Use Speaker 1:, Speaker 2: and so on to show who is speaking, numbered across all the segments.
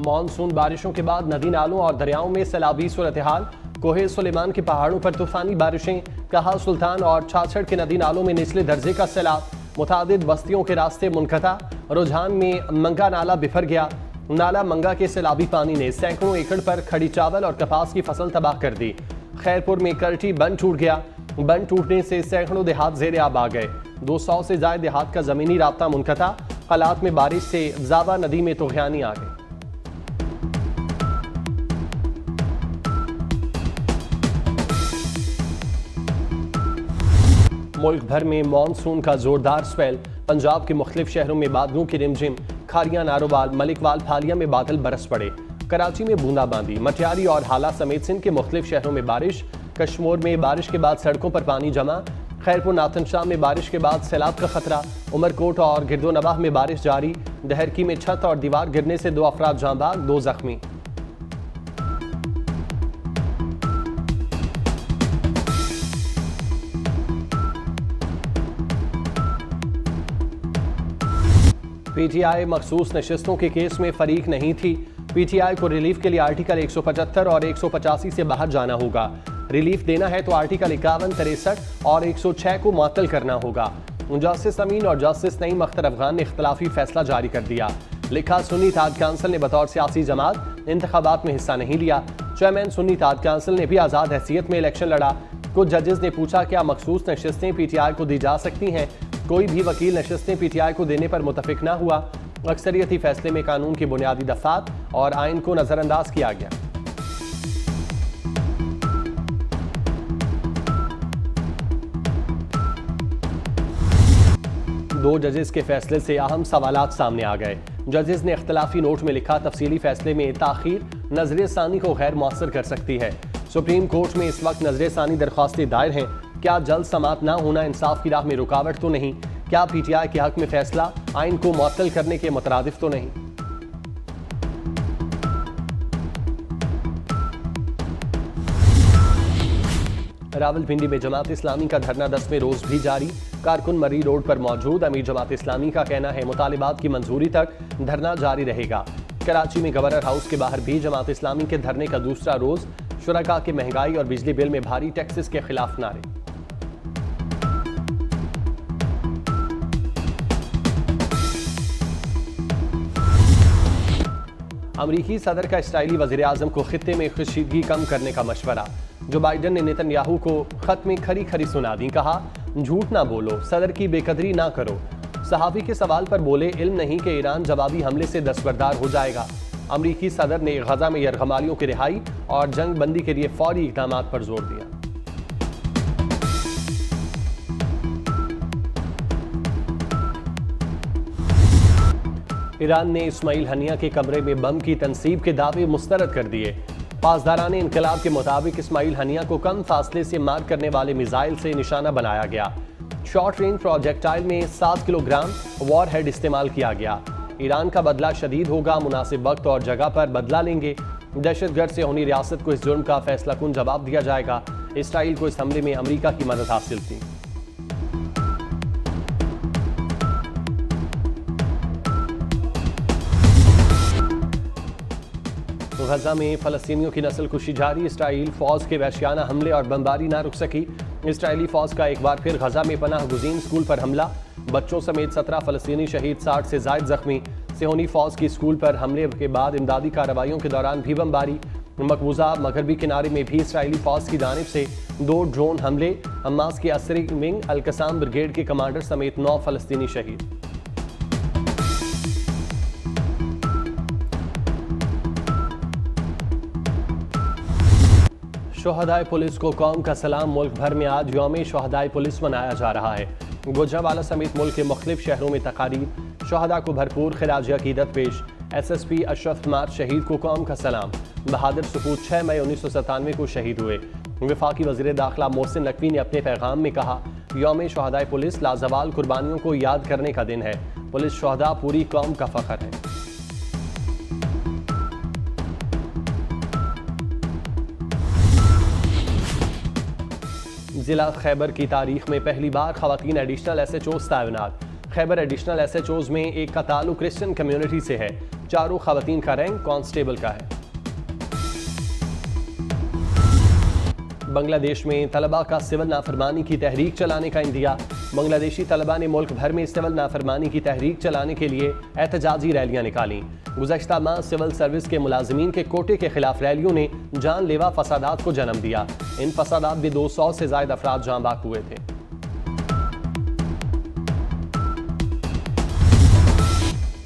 Speaker 1: Monsoon बारिशों के बाद नदी नालों और दरियाओं में सैलाबी सूरत हाल। कोहे सुलेमान के पहाड़ों पर तूफानी बारिशें। कहा सुल्तान और छाछड़ के नदी नालों में निचले दर्जे का सैलाब। मुतादिद बस्तियों के रास्ते मुनक़ता। रुझान में मंगा नाला बिफर गया। नाला मंगा के सैलाबी पानी ने सैकड़ों एकड़ पर खड़ी चावल और कपास की फसल तबाह कर दी। खैरपुर में करटी बंद टूट गया। बंद टूटने से सैकड़ों देहात ज़ेरे आब आ गए। 200 से ज़ायद देहात का ज़मीनी राब्ता मुनक़ता। हालात में बारिश से ज़ावा नदी में तुग़यानी आ गई। मुल्क भर में मानसून का जोरदार स्पेल। पंजाब के मुख्तलिफ शहरों में बादलों की रिमझिम। खारियां, नारोवाल, मलिकवाल, फालिया में बादल बरस पड़े। कराची में बूंदाबांदी। मटियारी और हाला समेत सिंध के मुख्तलिफ शहरों में बारिश। कश्मीर में बारिश के बाद सड़कों पर पानी जमा। खैरपुर नातनशाह में बारिश के बाद सैलाब का खतरा। उमरकोट और गिरदोनवाह में बारिश जारी। दहरकी में छत और दीवार गिरने से 2 अफराद जाँ बाग, 2 जख्मी। पीटीआई मखसूस नशिस्तों के केस में फरीक नहीं थी। पीटीआई को रिलीफ के लिए आर्टिकल 175 और 185 से बाहर जाना होगा। रिलीफ देना है तो आर्टिकल 51, 63 और 106 को मुअत्तल करना होगा। जस्टिस अमीन और जस्टिस नईम अख्तर अफगान ने इख्तलाफी फैसला जारी कर दिया। लिखा, सुन्नी इत्तेहाद काउंसिल ने बतौर सियासी जमात इंतखाबात में हिस्सा नहीं लिया। चेयरमैन सुन्नी इत्तेहाद काउंसिल ने भी आज़ाद हैसियत में इलेक्शन लड़ा। कुछ जजेस ने पूछा क्या मखसूस नशिस्तें पीटीआई को दी जा सकती हैं। कोई भी वकील नशिस्तें पीटीआई को देने पर मुतफिक न हुआ। अक्सरियती फैसले में कानून की बुनियादी दफात और आइन को नजरअंदाज किया गया। दो जजेस के फैसले से अहम सवालात सामने आ गए। जजेस ने इख्तलाफी नोट में लिखा, तफसीली फैसले में ताखीर नजर सानी को गैर मौसर कर सकती है। सुप्रीम कोर्ट में इस वक्त नजर सानी दरख्वास्तें दायर हैं। क्या जल्द समात ना होना इंसाफ की राह में रुकावट तो नहीं? क्या पीटीआई के हक में फैसला आइन को मुअत्तल करने के मुतरादिफ तो नहीं? रावलपिंडी में जमात इस्लामी का धरना 10वें रोज भी जारी। कारकुन मरी रोड पर मौजूद अमीर जमात इस्लामी का कहना है मुतालिबात की मंजूरी तक धरना जारी रहेगा। कराची में गवर्नर हाउस के बाहर भी जमात इस्लामी के धरने का दूसरा रोज। शुरका के महंगाई और बिजली बिल में भारी टैक्सेस के खिलाफ नारे। अमरीकी सदर का इसराइली वज़ीर आज़म को खित्ते में खुशीदगी कम करने का मशवरा। जो बाइडन ने नेतन्याहू को खत में खरी खरी सुना दी। कहा, झूठ ना बोलो, सदर की बेकदरी ना करो। सहाफ़ी के सवाल पर बोले, इल्म नहीं कि ईरान जवाबी हमले से दस्तबरदार हो जाएगा। अमरीकी सदर ने गजा में यरगमालियों की रिहाई और जंग बंदी के लिए फौरी इक़दाम पर जोर दिया। ईरान ने इस्माइल हनिया के कमरे में बम की तनसीब के दावे मुस्तरद कर दिए। पासदारान इनकलाब के मुताबिक इस्माइल हनिया को कम फासले से मार करने वाले मिसाइल से निशाना बनाया गया। शॉर्ट रेंज प्रोजेक्टाइल में 7 किलोग्राम वॉर हेड इस्तेमाल किया गया। ईरान का बदला शदीद होगा, मुनासिब वक्त और जगह पर बदला लेंगे। दहशतगर्द से होनी रियासत को इस जुर्म का फैसला कुन जवाब दिया जाएगा। इसराइल को इस हमले में अमरीका की मदद हासिल थी। गजा में फलस्तीनियों की नस्ल कुशी जारी। इसराइल फौज के वहशियाना हमले और बमबारी ना रुक सकी। इसराइली फौज का एक बार फिर गजा में पनाह गुज़ीन स्कूल पर हमला। बच्चों समेत 17 फलस्तीनी शहीद, 60 से ज़ायद जख्मी। सिहोनी फौज की स्कूल पर हमले के बाद इमदादी कार्रवाइयों के दौरान भी बमबारी। मकबूजा मगरबी किनारे में भी इसराइली फौज की जानिब से 2 ड्रोन हमले। हमास की असरी विंग अल-कसाम ब्रिगेड के कमांडर समेत 9 फलस्तीनी शहीद। शोहदाए पुलिस को कौम का सलाम। मुल्क भर में आज यौम शोहदाए पुलिस मनाया जा रहा है। गुजरावाला समेत मुल्क के मुख्तलिफ शहरों में तकारीब। शोहदा को भरपूर खिराज अकीदत पेश। SSP अशरफ मार्च शहीद को कौम का सलाम। बहादुर सपूत 6 मई 1997 को शहीद हुए। वफाकी वज़ीर दाखिला मोहसिन नकवी ने अपने पैगाम में कहा, यौम शोहदाए पुलिस लाजवाल कुर्बानियों को याद करने का दिन है। पुलिस शोहदा पूरी कौम का फ़ख्र है। जिला खैबर की तारीख में पहली बार खवातीन एडिशनल SHOs तैनात। खैबर एडिशनल SHOs में एक का ताल्लुक क्रिश्चियन कम्युनिटी से है। चारों खवातीन का रैंक कांस्टेबल का है। बांग्लादेश में तलबा का सिविल नाफरमानी की तहरीक चलाने का इंदिया। बांग्लादेशी तलबा ने मुल्क भर में सिविल नाफरमानी की तहरीक चलाने के लिए एहतजाजी रैलियां निकाली। गुज़श्ता माह सिविल सर्विस के मुलाजिमीन के कोटे के खिलाफ रैलियों ने जानलेवा फसादात को जन्म दिया। इन फसादात में 200 से ज्यादा अफराद जाँ बाक हुए थे।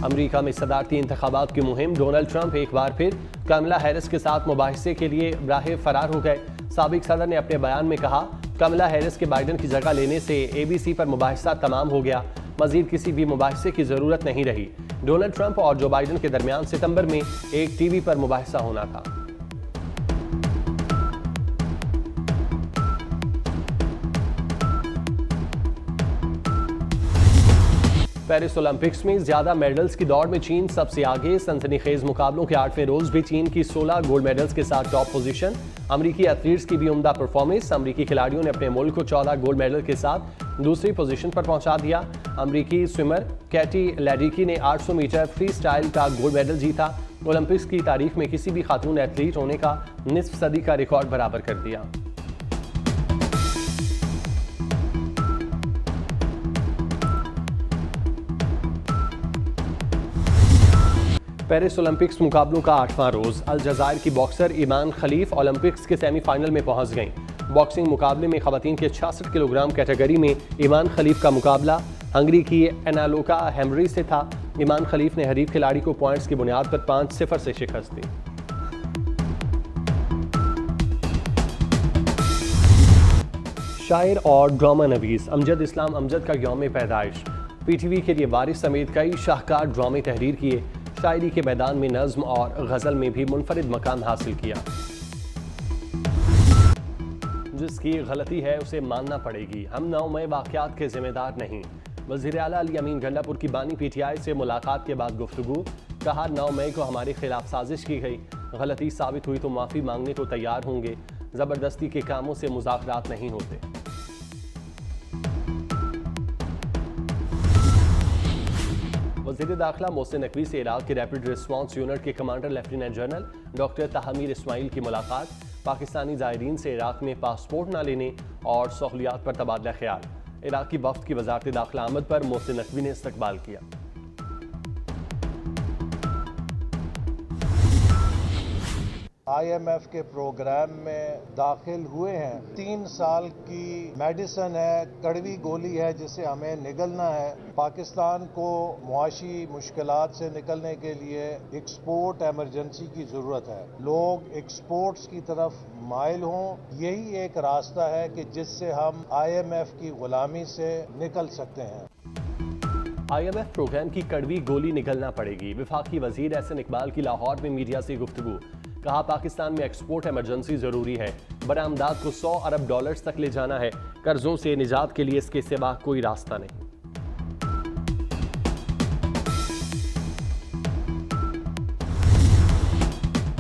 Speaker 1: अमरीका में सदारती इंतखाबात की मुहिम, डोनाल्ड ट्रंप एक बार फिर कमला हैरिस के साथ मुबाहिसे के लिए राह फरार हो गए। साबिक सदर ने अपने बयान में कहा, कमला हैरिस के बाइडन की जगह लेने से ABC पर मुबाहिसा तमाम हो गया, मजीद किसी भी मुबाहिसे की जरूरत नहीं रही। डोनाल्ड ट्रंप और जो बाइडन के दरमियान सितंबर में एक टीवी पर मुबाहिसा होना था। पेरिस ओलंपिक्स में ज्यादा मेडल्स की दौड़ में चीन सबसे आगे। सनसनीखेज मुकाबलों के 8वें रोज भी चीन की 16 गोल्ड मेडल्स के साथ टॉप पोजीशन। अमरीकी एथलीट्स की भी उम्दा परफॉर्मेंस। अमरीकी खिलाड़ियों ने अपने मुल्क को 14 गोल्ड मेडल के साथ दूसरी पोजीशन पर पहुंचा दिया। अमरीकी स्विमर कैटी लेडिकी ने 800 मीटर फ्री स्टाइल का गोल्ड मेडल जीता। ओलंपिक्स की तारीख में किसी भी खातून एथलीट होने का निस्फ सदी का रिकॉर्ड बराबर कर दिया। पेरिस ओलंपिक्स मुकाबलों का 8वां रोज। अलजायर की बॉक्सर ईमान खलीफ ओलंपिक्स के सेमीफाइनल में पहुंच गईं। बॉक्सिंग मुकाबले में खवातीन के 66 किलोग्राम कैटेगरी में ईमान खलीफ का मुकाबला हंगरी की एनालोका हेमरी से था। ईमान खलीफ ने हरीफ खिलाड़ी को पॉइंट्स की बुनियाद पर 5-0 से शिकस्त दी। शायर और ड्रामा नवीस अमजद इस्लाम अमजद का यौम पैदाइश। PTV के लिए वारिस समेत कई शाहकार ड्रामे तहरीर किए। शायरी के मैदान में नज्म और गज़ल में भी मुनफरिद मकाम हासिल किया। जिसकी गलती है उसे मानना पड़ेगी, हम नौमय वाक़यात के जिम्मेदार नहीं। वज़ीर आला अली अमीन गंडापुर की बानी PTI से मुलाकात के बाद गुफ्तगू। कहा 9 मई को हमारे खिलाफ साजिश की गई, गलती साबित हुई तो माफ़ी मांगने को तैयार होंगे। ज़बरदस्ती के कामों से मुज़ाकरात नहीं होते। वज़ीर दाखिला मोहसिन नकवी से इराक के रैपिड रिस्पांस यूनिट के commander lieutenant general doctor Tahmir Ismail की मुलाकात। पाकिस्तानी ज़ायरीन से इराक में पासपोर्ट न लेने और सहूलियात पर तबादला ख्याल। इराकी वफ़द की वज़ारत दाखिला आमद पर मोहसिन नकवी ने इस्तकबाल किया।
Speaker 2: IMF के प्रोग्राम में दाखिल हुए हैं। 3 साल की मेडिसिन है, कड़वी गोली है जिसे हमें निगलना है। पाकिस्तान को मुआशी मुश्किलात से निकलने के लिए एक्सपोर्ट एमरजेंसी की ज़रूरत है। लोग एक्सपोर्ट्स की तरफ माइल हों, यही एक रास्ता है कि जिससे हम IMF की गुलामी से निकल सकते हैं।
Speaker 1: IMF प्रोग्राम की कड़वी गोली निगलना पड़ेगी। वफाकी वजीर एहसन इकबाल की लाहौर में मीडिया से गुफ्तगू। कहा पाकिस्तान में एक्सपोर्ट एमरजेंसी जरूरी है। बरामदात को $100 अरब तक ले जाना है। कर्जों से निजात के लिए इसके सिवा कोई रास्ता नहीं।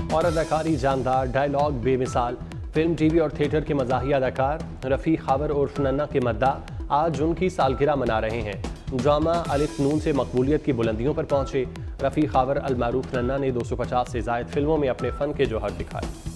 Speaker 1: और अदाकारी जानदार, डायलॉग बेमिसाल। फिल्म, TV और थिएटर के मज़ाहिया अदाकार रफ़ी खावर उर्फ नन्ना के मद्दा आज उनकी सालगिरह मना रहे हैं। ड्रामा अलिफ नून से मकबूलियत की बुलंदियों पर पहुंचे। रफ़ी खावर अलमारूफ नन्ना ने 250 से ज़ायद फिल्मों में अपने फ़न के जौहर दिखाए।